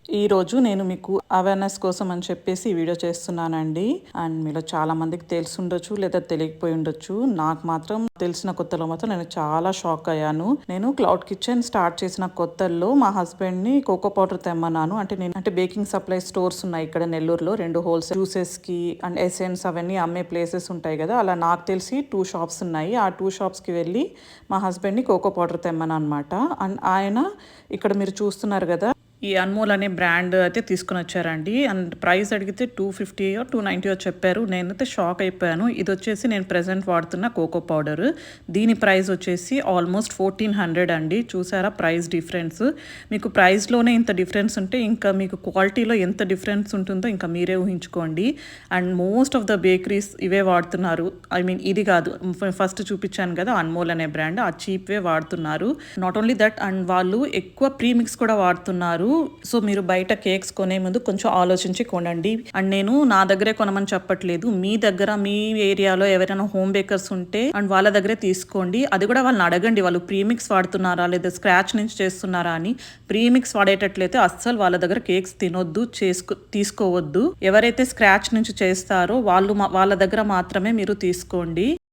ఈరోజు నేను మీకు అవేర్నెస్ కోసం అని చెప్పేసి ఈ వీడియో చేస్తున్నానండి. అండ్ మీలో చాలా మందికి తెలిసి ఉండొచ్చు లేదా తెలియకపోయి ఉండొచ్చు. నాకు మాత్రం తెలిసిన కొత్తలో మాత్రం నేను చాలా షాక్ అయ్యాను. నేను క్లౌడ్ కిచెన్ స్టార్ట్ చేసిన కొత్తల్లో మా హస్బెండ్ ని కోకో పౌడర్ తెమ్మన్నాను. అంటే బేకింగ్ సప్లై స్టోర్స్ ఉన్నాయి ఇక్కడ నెల్లూరులో, 2 హోల్సేల్ జ్యూసెస్ కి అండ్ ఎసెన్స్ అవన్నీ అమ్మే ప్లేసెస్ ఉంటాయి కదా. అలా నాకు తెలిసి 2 షాప్స్ ఉన్నాయి. ఆ 2 షాప్స్ కి వెళ్ళి మా హస్బెండ్ ని కోకో పౌడర్ తెమ్మను అనమాట. అండ్ ఆయన ఇక్కడ మీరు చూస్తున్నారు కదా, ఈ అన్మోల్ అనే బ్రాండ్ అయితే తీసుకుని వచ్చారండి. అండ్ ప్రైస్ అడిగితే 250 290 చెప్పారు. నేనైతే షాక్ అయిపోయాను. ఇది వచ్చేసి నేను ప్రెసెంట్ వాడుతున్న కోకో పౌడర్. దీని ప్రైస్ వచ్చేసి ఆల్మోస్ట్ 1400 అండి. చూసారా ప్రైస్ డిఫరెన్స్? మీకు ప్రైస్లోనే ఇంత డిఫరెన్స్ ఉంటే ఇంకా మీకు క్వాలిటీలో ఎంత డిఫరెన్స్ ఉంటుందో ఇంకా మీరే ఊహించుకోండి. And most of the bakeries ఇవే వాడుతున్నారు. ఇది కాదు, ఫస్ట్ చూపించాను కదా అన్మోల్ అనే బ్రాండ్, ఆ చీప్వే వాడుతున్నారు. నాట్ ఓన్లీ దట్, అండ్ వాళ్ళు ఎక్కువ ప్రీమిక్స్ కూడా వాడుతున్నారు. సో మీరు బయట కేక్స్ కొనే ముందు కొంచెం ఆలోచించి కొనండి. అండ్ నేను నా దగ్గరే కొనమని చెప్పట్లేదు. మీ దగ్గర మీ ఏరియాలో ఎవరైనా హోమ్ బేకర్స్ ఉంటే అండ్ వాళ్ళ దగ్గరే తీసుకోండి. అది కూడా వాళ్ళని అడగండి, వాళ్ళు ప్రీమిక్స్ వాడుతున్నారా లేదా స్క్రాచ్ నుంచి చేస్తున్నారా అని. ప్రీమిక్స్ వాడేటట్లయితే అస్సలు వాళ్ళ దగ్గర కేక్స్ తినొద్దు, తీసుకోవద్దు. ఎవరైతే స్క్రాచ్ నుంచి చేస్తారో వాళ్ళ దగ్గర మాత్రమే మీరు తీసుకోండి.